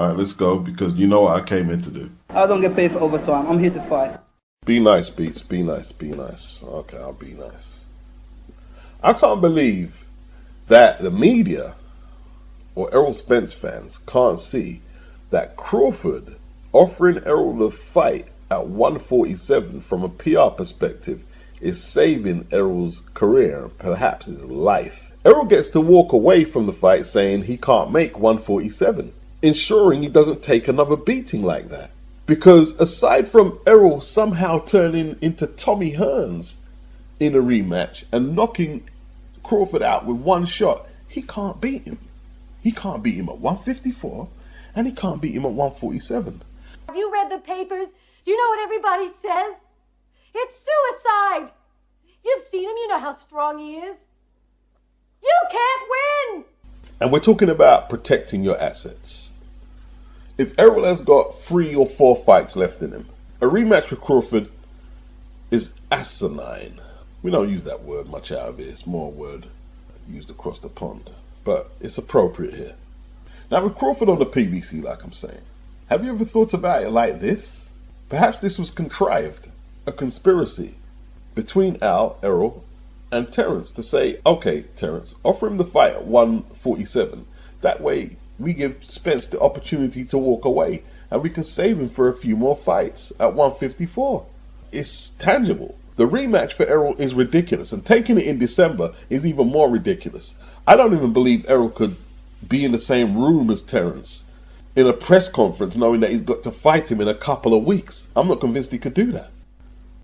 Alright, let's go, because you know what I came in to do. I don't get paid for overtime. I'm here to fight. Be nice, Beats. Be nice. Be nice. Okay, I'll be nice. I can't believe that the media or Errol Spence fans can't see that Crawford offering Errol the fight at 147 from a PR perspective is saving Errol's career and perhaps his life. Errol gets to walk away from the fight saying he can't make 147, ensuring he doesn't take another beating like that. Because aside from Errol somehow turning into Tommy Hearns in a rematch and knocking Crawford out with one shot, he can't beat him. He can't beat him at 154 and he can't beat him at 147. Have you read the papers? Do you know what everybody says? It's suicide. You've seen him. You know how strong he is. You can't win. And we're talking about protecting your assets. If Errol has got 3 or 4 fights left in him, a rematch with Crawford is asinine. We don't use that word much out of it. It's more a word used across the pond. But it's appropriate here. Now with Crawford on the PBC, like I'm saying, have you ever thought about it like this? Perhaps this was contrived, a conspiracy between Errol and Terence to say, okay, Terence, offer him the fight at 147. That way we give Spence the opportunity to walk away and we can save him for a few more fights at 154. It's tangible. The rematch for Errol is ridiculous, and taking it in December is even more ridiculous. I don't even believe Errol could be in the same room as Terence in a press conference knowing that he's got to fight him in a couple of weeks. I'm not convinced he could do that.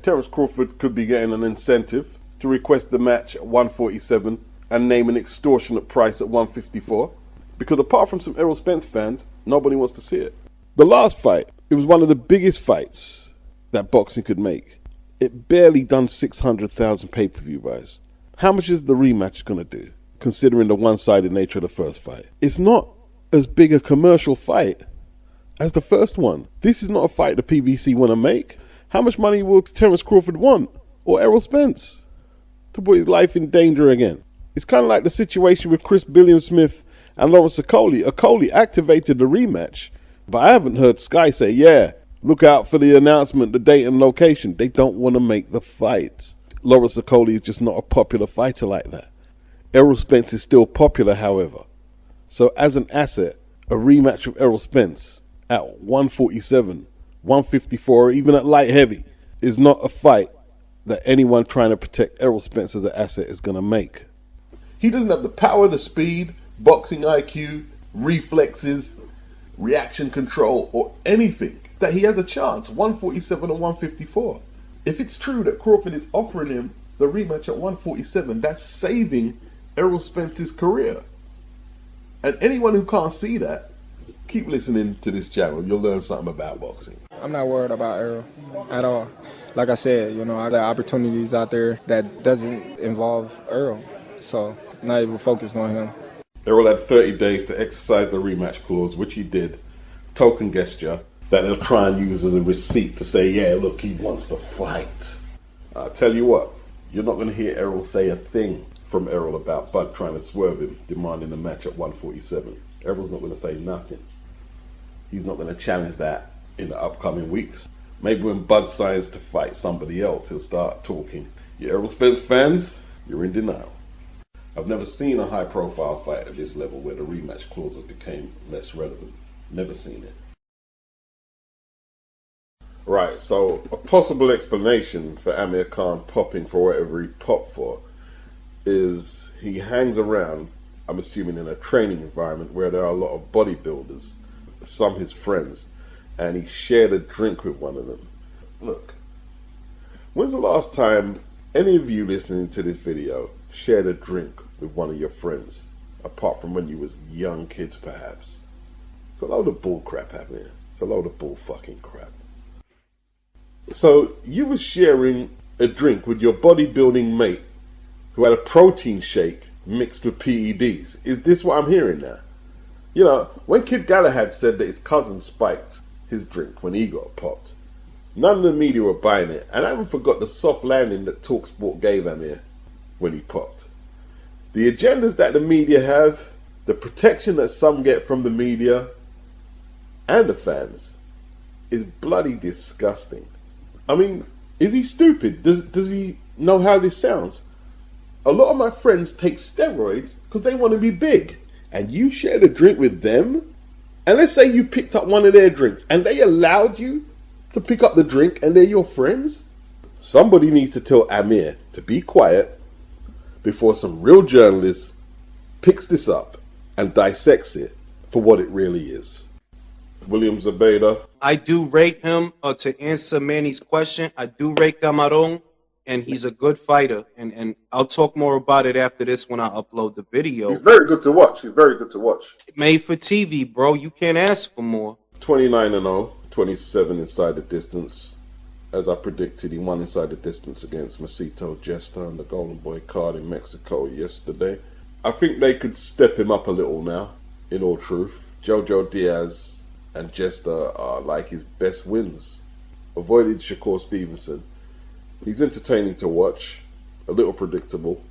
Terence Crawford could be getting an incentive to request the match at 147 and name an extortionate price at 154, because apart from some Errol Spence fans, nobody wants to see it. The last fight, it was one of the biggest fights that boxing could make. It barely done 600,000 pay-per-view buys. How much is the rematch going to do, considering the one-sided nature of the first fight? It's not as big a commercial fight as the first one. This is not a fight the PBC want to make. How much money will Terence Crawford want, or Errol Spence, to put his life in danger again? It's kind of like the situation with BILLIAM Smith and Lawrence Okolie. Okolie activated the rematch, but I haven't heard Sky say, yeah, look out for the announcement, the date and location. They don't want to make the fight. Lawrence Okolie is just not a popular fighter like that. Errol Spence is still popular, however. So as an asset, a rematch with Errol Spence at 147, 154, or even at light heavy is not a fight that anyone trying to protect Errol Spence as an asset is going to make. He doesn't have the power, the speed, boxing IQ, reflexes, reaction control, or anything that he has a chance 147 or 154. If it's true that Crawford is offering him the rematch at 147, that's saving Errol Spence's career. And anyone who can't see that, keep listening to this channel. You'll learn something about boxing. I'm not worried about Errol at all. Like I said, you know, there are opportunities out there that doesn't involve Errol. So, not even focused on him. Errol had 30 days to exercise the rematch clause, which he did. Token gesture that they'll try and use as a receipt to say, yeah, look, he wants to fight. I'll tell you what, you're not going to hear Errol say a thing from Errol about Bud trying to swerve him, demanding a match at 147. Errol's not going to say nothing. He's not going to challenge that in the upcoming weeks. Maybe when Bud signs to fight somebody else, he'll start talking. You Errol Spence fans, you're in denial. I've never seen a high-profile fight at this level where the rematch clauses became less relevant. Never seen it. Right, so a possible explanation for Amir Khan popping for whatever he popped for is he hangs around, I'm assuming in a training environment where there are a lot of bodybuilders, some his friends, and he shared a drink with one of them. Look, when's the last time any of you listening to this video shared a drink with one of your friends, apart from when you was young kids perhaps? It's a load of bull crap happening. It's a load of bull fucking crap. So you were sharing a drink with your bodybuilding mate who had a protein shake mixed with PEDs. Is this what I'm hearing now? You know, when Kid Galahad said that his cousin spiked his drink when he got popped, none of the media were buying it, and I haven't forgot the soft landing that TalkSport gave Amir when he popped. The agendas that the media have, the protection that some get from the media, and the fans is bloody disgusting. I mean, is he stupid? Does he know how this sounds? A lot of my friends take steroids because they want to be big, and you shared a drink with them? And let's say you picked up one of their drinks and they allowed you to pick up the drink and they're your friends? Somebody needs to tell AMIR to be quiet before some real journalist picks this up and dissects it for what it really is. William ZEPEDA. I do rate him, to answer Manny's question, I do rate Camarón, and he's a good fighter. And I'll talk more about it after this when I upload the video. He's very good to watch. He's very good to watch. Made for TV, bro. You can't ask for more. 29-0, 27 inside the distance. As I predicted, he won inside the distance against MARCITA, GESTA, and the Golden Boy card in Mexico yesterday. I think they could step him up a little now, in all truth. Jojo Diaz and GESTA are like his best wins. Avoided Shakur Stevenson. He's entertaining to watch, a little predictable.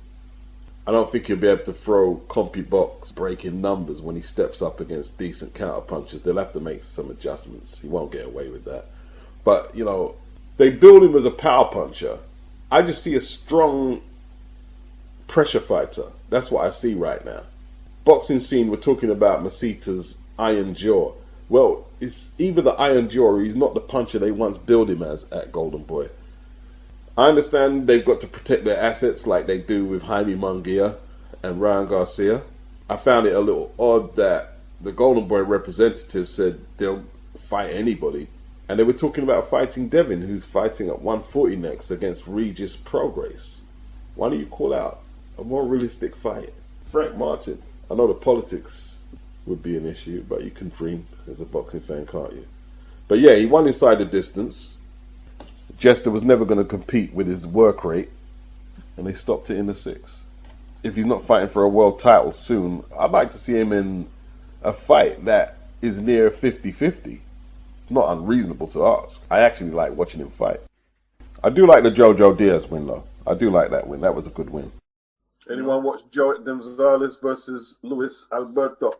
I don't think he'll be able to throw CompuBox breaking numbers when he steps up against decent counter punches. They'll have to make some adjustments. He won't get away with that. But, you know, they build him as a power puncher. I just see a strong pressure fighter. That's what I see right now. Boxing scene, we're talking about MARCITA's iron jaw. Well, it's either the iron jaw or he's not the puncher they once billed him as at Golden Boy. I understand they've got to protect their assets like they do with Jaime Munguia and Ryan Garcia. I found it a little odd that the Golden Boy representative said they'll fight anybody. And they were talking about fighting Devin, who's fighting at 140 next against Regis Prograis. Why don't you call out a more realistic fight? Frank Martin. I know the politics would be an issue, but you can dream as a boxing fan, can't you? But yeah, he won inside the distance. Jester was never going to compete with his work rate, and they stopped it in the 6th. If he's not fighting for a world title soon, I'd like to see him in a fight that is near 50-50. It's not unreasonable to ask. I actually like watching him fight. I do like the Jojo Diaz win, though. I do like that win. That was a good win. Anyone watch JOET Gonzalez versus Luis Alberto?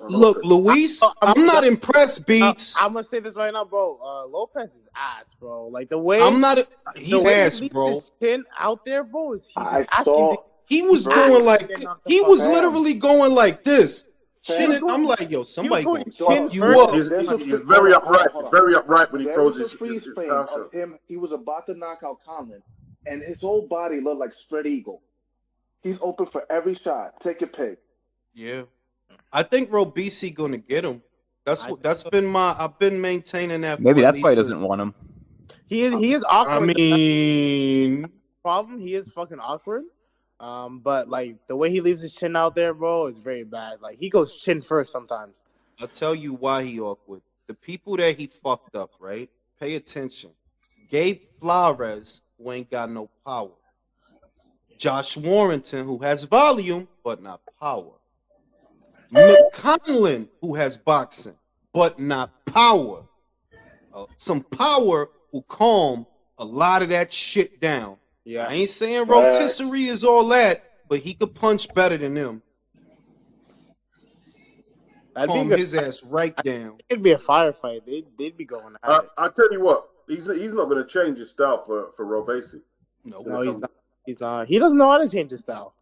Look, Luis, I'm not impressed, Beats. I'm gonna say this right now, bro. Lopez is ass, bro. Like the way he's ass, bro. His chin out there, bro. He was going like he was literally going like this. I'm like, yo, somebody gonna fuck you up. He's very upright. Very upright when he throws his freeze frame of him. He was about to knock out Conlon, and his whole body looked like spread eagle. He's open for every shot. Take your pick. Yeah. I think Robisi gonna get him. I've been maintaining that. Maybe that's why he doesn't want him. He is awkward. I mean, problem. He is fucking awkward. But like the way he leaves his chin out there, bro, is very bad. Like he goes chin first sometimes. I'll tell you why he awkward. The people that he fucked up, right? Pay attention. Gabe Flores, who ain't got no power. Josh Warrington, who has volume but not power. McConlin, who has boxing, but not power. Some power will calm a lot of that shit down. Yeah, I ain't saying rotisserie is all that, but he could punch better than them. Calm his ass right down. It'd be a firefight. They'd be going at it. I'll tell you what, he's not going to change his style for Robesi. No, he's not. He's not. He doesn't know how to change his style.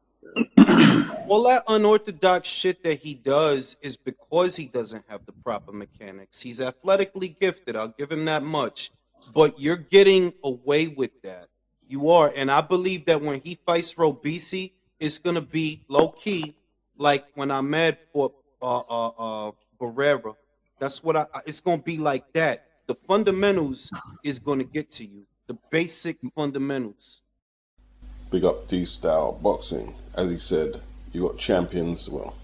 All that unorthodox shit that he does is because he doesn't have the proper mechanics. He's athletically gifted. I'll give him that much. But you're getting away with that. You are. And I believe that when he fights Robisi, it's going to be low-key like when Ahmed fought Barrera. That's what it's going to be like that. The fundamentals is going to get to you. The basic fundamentals. Big up D-style boxing. As he said, you got champions, well,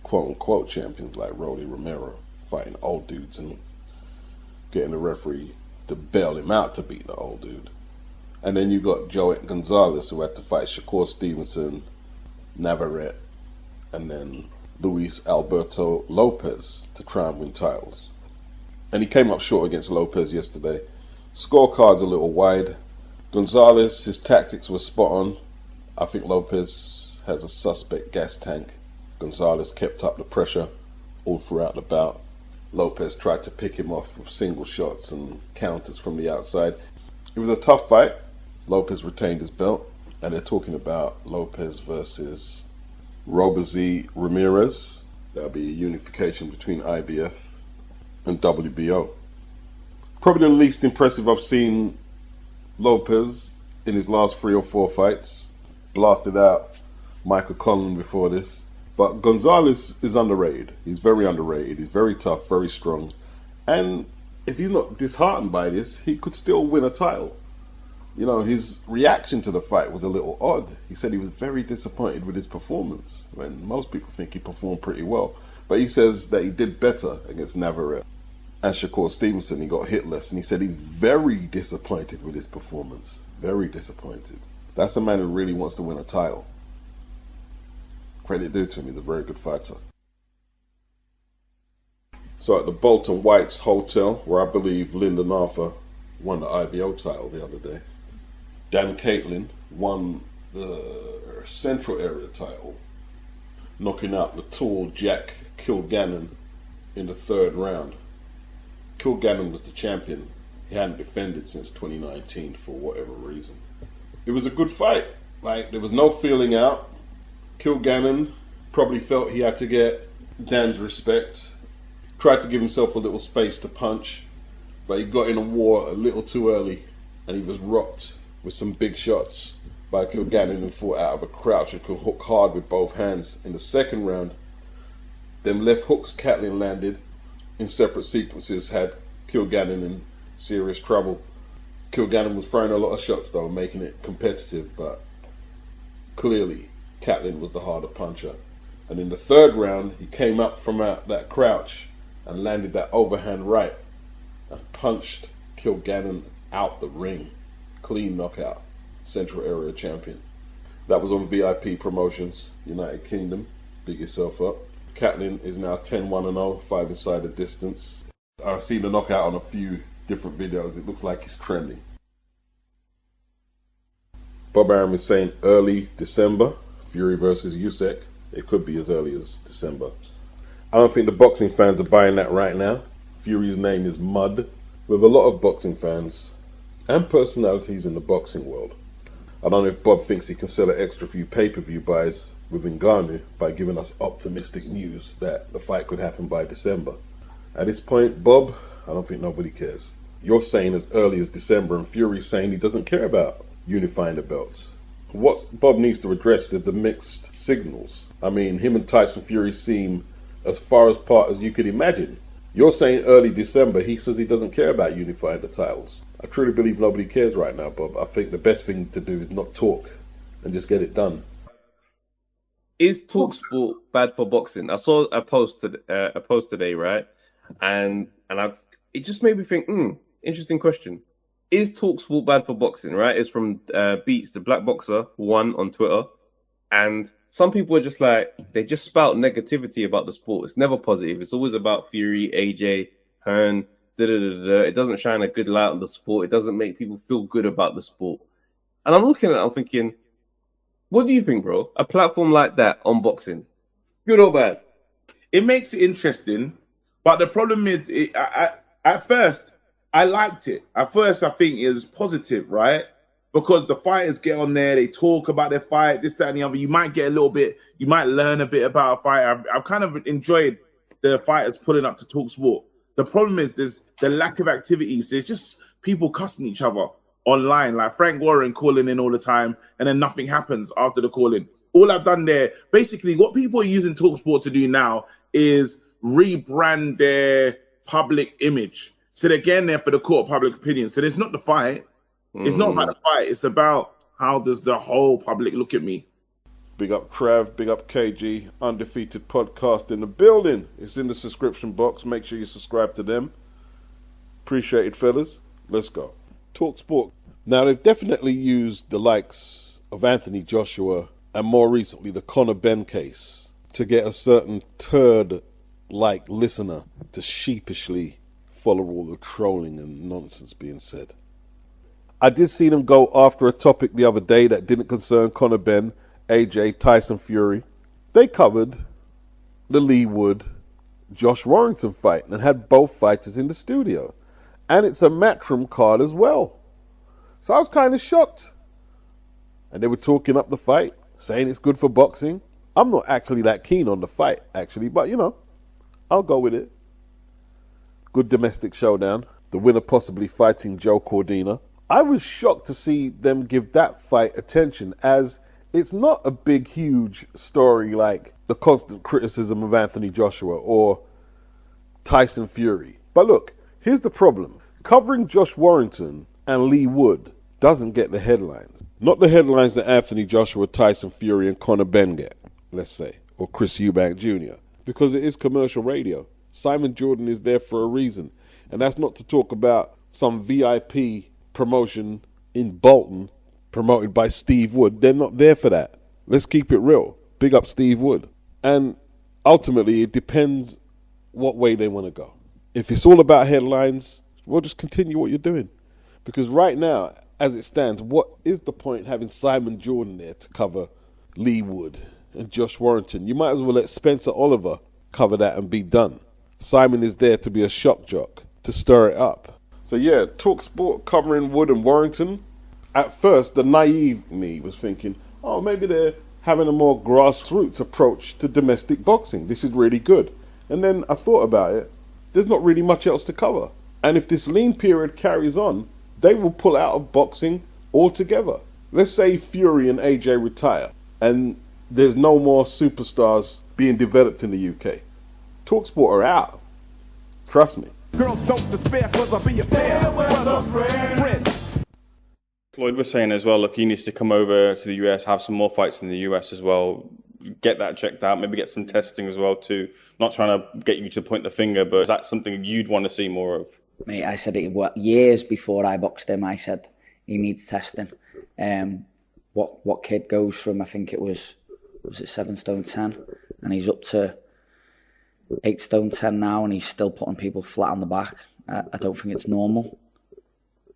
quote-unquote champions like Rolly Romero fighting old dudes and getting the referee to bail him out to beat the old dude. And then you got JOET Gonzalez, who had to fight Shakur Stevenson, Navarrete, and then Luis Alberto Lopez to try and win titles. And he came up short against Lopez yesterday. Scorecard's a little wide. Gonzalez, his tactics were spot on. I think Lopez has a suspect gas tank. Gonzalez kept up the pressure all throughout the bout. Lopez tried to pick him off with single shots and counters from the outside. It was a tough fight. Lopez retained his belt, and they're talking about Lopez versus Robezy Ramirez. That'll be a unification between IBF and WBO. Probably the least impressive I've seen Lopez in his last 3 or 4 fights. Blasted out Michael Conlan before this. But Gonzalez is underrated. He's very underrated. He's very tough, very strong. And if he's not disheartened by this, he could still win a title. You know, his reaction to the fight was a little odd. He said he was very disappointed with his performance, when most people think he performed pretty well. But he says that he did better against Navarrete and Shakur Stevenson. He got hit less, and he said he's very disappointed with his performance. Very disappointed. That's a man who really wants to win a title. Credit due to him, he's a very good fighter. So at the Bolton White's Hotel, where I believe Lyndon Arthur won the IBO title the other day, Dan CATLIN won the Central Area title, knocking out the tall Jack Kilgannon in the 3rd round. Kilgannon was the champion. He hadn't defended since 2019 for whatever reason. It was a good fight. Like, there was no feeling out. Kilgannon probably felt he had to get Dan's respect. Tried to give himself a little space to punch, but he got in a war a little too early, and he was rocked with some big shots by Kilgannon, and fought out of a crouch and could hook hard with both hands. In the 2nd round, them left hooks Catlin landed in separate sequences had Kilgannon in serious trouble. Kilgannon was throwing a lot of shots though, making it competitive, but clearly Catlin was the harder puncher. And in the 3rd round, he came up from out that crouch and landed that overhand right and punched Kilgannon out the ring. Clean knockout. Central Area champion. That was on VIP Promotions, United Kingdom. Big yourself up. Catlin is now 10-1-0, 5 inside the distance. I've seen the knockout on a few different videos. It looks like he's trending. Bob Arum is saying early December, Fury versus USYK. It could be as early as December. I don't think the boxing fans are buying that right now. Fury's name is mud. With a lot of boxing fans and personalities in the boxing world, I don't know if Bob thinks he can sell an extra few pay-per-view buys with Ngannou by giving us optimistic news that the fight could happen by December. At this point, Bob, I don't think nobody cares. You're saying as early as December, and Fury's saying he doesn't care about unifying the belts. What Bob needs to address is the mixed signals. I mean, him and Tyson Fury seem as far apart as you could imagine. You're saying early December, he says he doesn't care about unifying the titles. I truly believe nobody cares right now, Bob. I think the best thing to do is not talk and just get it done. Is TalkSport bad for boxing? I saw a post today, right? And it just made me think, interesting question. Is TalkSport bad for boxing, right? It's from Beats, the Black Boxer, 1 on Twitter. And some people are just like, they just spout negativity about the sport. It's never positive. It's always about Fury, AJ, Hearn, It doesn't shine a good light on the sport. It doesn't make people feel good about the sport. And I'm looking at it, I'm thinking, what do you think, bro? A platform like that on boxing, good or bad? It makes it interesting, but the problem is, at first, I liked it. At first, I think it was positive, right? Because the fighters get on there, they talk about their fight, this, that, and the other. You might get a little bit, you might learn a bit about a fight. I've kind of enjoyed the fighters pulling up to TalkSport. The problem is there's the lack of activities. There's just people cussing each other online, like Frank Warren calling in all the time, and then nothing happens after the calling. All I've done there, basically what people are using TalkSport to do now is rebrand their public image. So they're getting there for the court of public opinion. So there's not the fight. It's not about the fight. It's about how does the whole public look at me. Big up Trav, big up KG, Undefeated Podcast in the building. It's in the subscription box. Make sure you subscribe to them. Appreciate it, fellas. Let's go. TalkSport. Now, they've definitely used the likes of Anthony Joshua and more recently the Conor Benn case to get a certain turd-like listener to sheepishly follow all the trolling and nonsense being said. I did see them go after a topic the other day that didn't concern Conor Benn, AJ, Tyson Fury. They covered the Lee Wood, Josh Warrington fight and had both fighters in the studio. And it's a Matchroom card as well. So I was kind of shocked. And they were talking up the fight, saying it's good for boxing. I'm not actually that keen on the fight, actually, but you know, I'll go with it. Good domestic showdown. The winner possibly fighting Joe Cordina. I was shocked to see them give that fight attention, as it's not a big, huge story like the constant criticism of Anthony Joshua or Tyson Fury. But look, here's the problem. Covering Josh Warrington and Lee Wood doesn't get the headlines. Not the headlines that Anthony Joshua, Tyson Fury, and Conor Benn get, let's say, or Chris Eubank Jr., because it is commercial radio. Simon Jordan is there for a reason. And that's not to talk about some VIP promotion in Bolton promoted by Steve Wood. They're not there for that. Let's keep it real. Big up Steve Wood. And ultimately, it depends what way they want to go. If it's all about headlines, well, just continue what you're doing. Because right now, as it stands, what is the point having Simon Jordan there to cover Lee Wood and Josh Warrington? You might as well let Spencer Oliver cover that and be done. Simon is there to be a shock jock, to stir it up. So yeah, TalkSport covering Wood and Warrington. At first, the naive me was thinking, oh, maybe they're having a more grassroots approach to domestic boxing. This is really good. And then I thought about it. There's not really much else to cover. And if this lean period carries on, they will pull out of boxing altogether. Let's say Fury and AJ retire and there's no more superstars being developed in the UK. TalkSport are out. Trust me. Girls don't despair because I'll be a fair weather friend. Floyd was saying as well, look, he needs to come over to the US, have some more fights in the US as well, get that checked out, maybe get some testing as well too. Not trying to get you to point the finger, but is that something you'd want to see more of? Mate, I said it years before I boxed him. I said he needs testing. What kid goes from, I think it was it 7 stone 10, and he's up to 8 stone 10 now, and he's still putting people flat on the back. I don't think it's normal.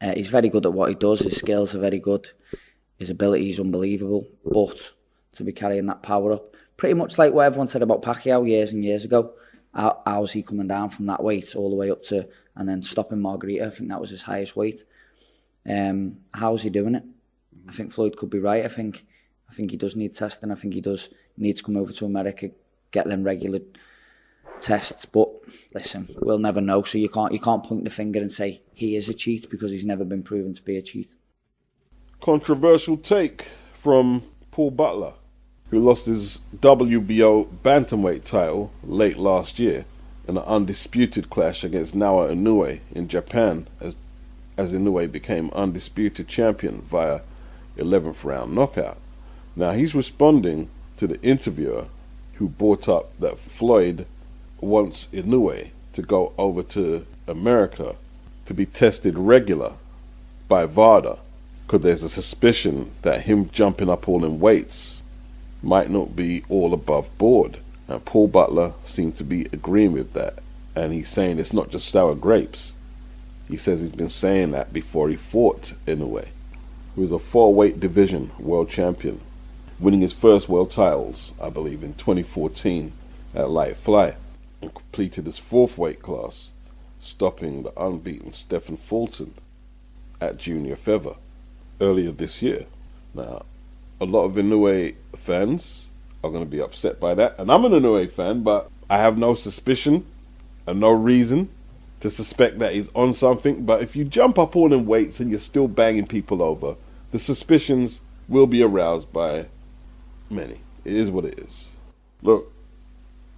He's very good at what he does. His skills are very good. His ability is unbelievable. But to be carrying that power up, pretty much like what everyone said about Pacquiao years and years ago, how's he coming down from that weight all the way up to, and then stopping Margarita? I think that was his highest weight. How's he doing it? I think Floyd could be right. I think he does need testing. I think he does need to come over to America, get them regular tests. But listen, we'll never know. So you can't point the finger and say he is a cheat, because he's never been proven to be a cheat. Controversial take from Paul Butler, who lost his WBO bantamweight title late last year in an undisputed clash against Naoya Inoue in Japan, as Inoue became undisputed champion via 11th round knockout. Now he's responding to the interviewer who brought up that Floyd wants Inoue to go over to America to be tested regular by VADA, because there's a suspicion that him jumping up all in weights might not be all above board. And Paul Butler seemed to be agreeing with that, and he's saying it's not just sour grapes. He says he's been saying that before he fought Inoue, who is a 4-weight division world champion, winning his first world titles, I believe, in 2014 at light fly, and completed his 4th weight class, stopping the unbeaten Stephen Fulton at junior feather earlier this year. Now, a lot of Inoue fans are going to be upset by that, and I'm an Inoue fan, but I have no suspicion and no reason to suspect that he's on something. But if you jump up all in weights and you're still banging people over, the suspicions will be aroused by many. It is what it is. Look,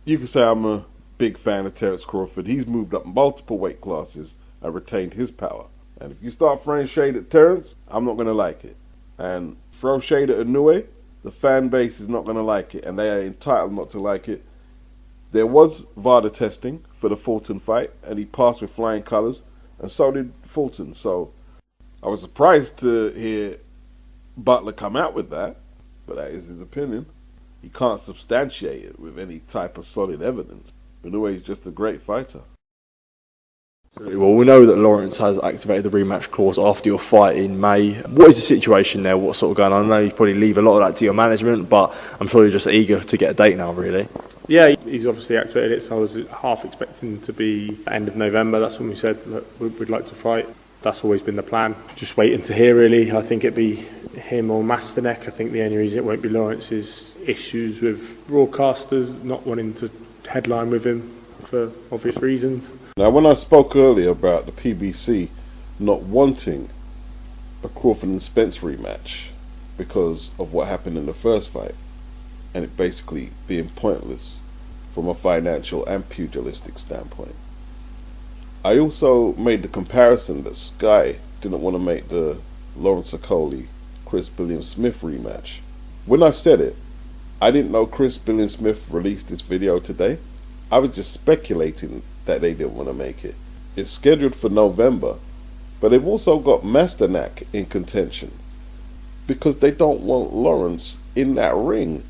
you can say I'm a big fan of Terence Crawford. He's moved up multiple weight classes and retained his power. And if you start throwing shade at Terence, I'm not going to like it. And throw shade at Inoue, the fan base is not going to like it, and they are entitled not to like it. There was VADA testing for the Fulton fight, and he passed with flying colours, and so did Fulton. So I was surprised to hear Butler come out with that, but that is his opinion. He can't substantiate it with any type of solid evidence. Inoue is just a great fighter. Well, we know that Lawrence has activated the rematch clause after your fight in May. What is the situation there? What's sort of going on? I know you probably leave a lot of that to your management, but I'm sure you're just eager to get a date now, really. Yeah, he's obviously activated it, so I was half expecting to be end of November. That's when we said, look, we'd like to fight. That's always been the plan. Just waiting to hear, really. I think it'd be him or Masterneck. I think the only reason it won't be Lawrence is issues with broadcasters not wanting to headline with him for obvious reasons. Now, when I spoke earlier about the PBC not wanting a Crawford and Spence rematch because of what happened in the first fight, and it basically being pointless from a financial and pugilistic standpoint, I also made the comparison that Sky didn't want to make the Lawrence Okolie, Chris Billiam Smith rematch. When I said it, I didn't know Chris Billiam Smith released this video today. I was just speculating that they didn't want to make it. It's scheduled for November, but they've also got Masterneck in contention because they don't want Lawrence in that ring.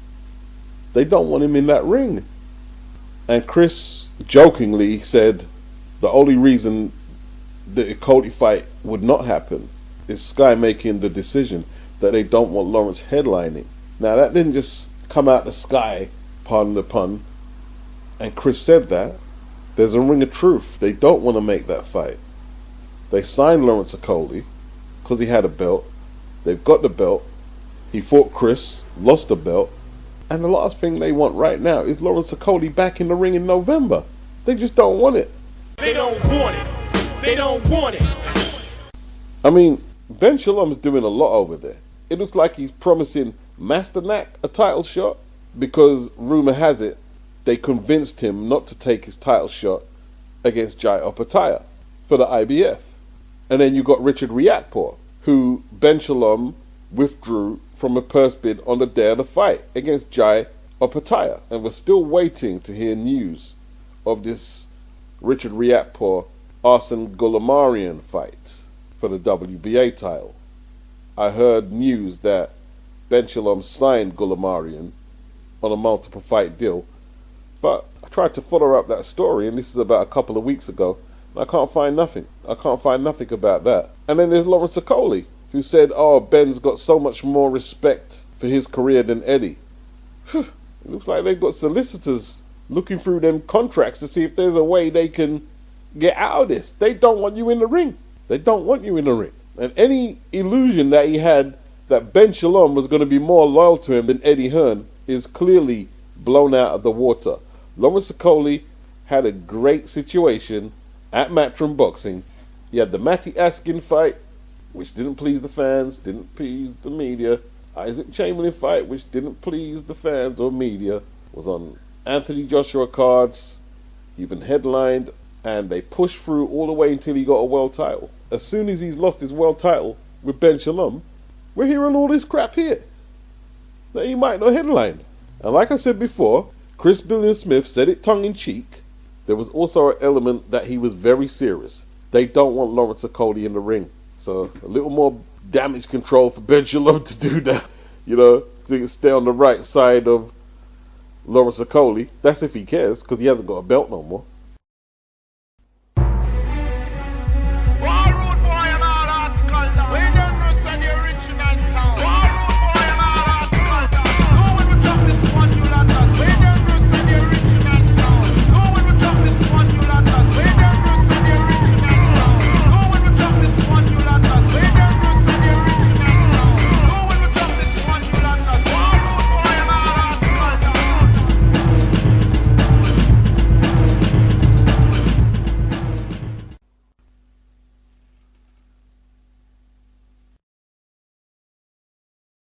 They don't want him in that ring. And Chris jokingly said the only reason the Okolie fight would not happen is Sky making the decision that they don't want Lawrence headlining. Now, that didn't just come out the sky, pardon the pun, and Chris said that. There's a ring of truth. They don't want to make that fight. They signed Lawrence Okolie because he had a belt. They've got the belt. He fought Chris, lost the belt. And the last thing they want right now is Lawrence Okolie back in the ring in November. They just don't want it. They don't want it. They don't want it. I mean, Ben Shalom's doing a lot over there. It looks like he's promising Masterneck a title shot because rumor has it they convinced him not to take his title shot against Jai Opataya for the IBF. And then you got Richard Riakporhe, who Ben Shalom withdrew from a purse bid on the day of the fight against Jai Opataya. And we're still waiting to hear news of this Richard Riakporhe Arsene Goulamarian fight for the WBA title. I heard news that Ben Shalom signed Goulamarian on a multiple fight deal, but I tried to follow up that story, and this is about a couple of weeks ago, and I can't find nothing. I can't find nothing about that. And then there's Lawrence Okolie, who said, oh, Ben's got so much more respect for his career than Eddie. It looks like they've got solicitors looking through them contracts to see if there's a way they can get out of this. They don't want you in the ring. They don't want you in the ring. And any illusion that he had that Ben Shalom was going to be more loyal to him than Eddie Hearn is clearly blown out of the water. Lawrence Okolie had a great situation at Matchroom Boxing. He had the Matty Askin fight, which didn't please the fans, didn't please the media. Isaac Chamberlain fight, which didn't please the fans or media, was on Anthony Joshua cards, even headlined, and they pushed through all the way until he got a world title. As soon as he's lost his world title with Ben Shalom, we're hearing all this crap here that he might not headline. And like I said before, Chris Billiam Smith said it tongue-in-cheek. There was also an element that he was very serious. They don't want Lawrence Okolie in the ring. So a little more damage control for Ben Shalom to do that, you know, so he can stay on the right side of Lawrence Okolie. That's if he cares, because he hasn't got a belt no more.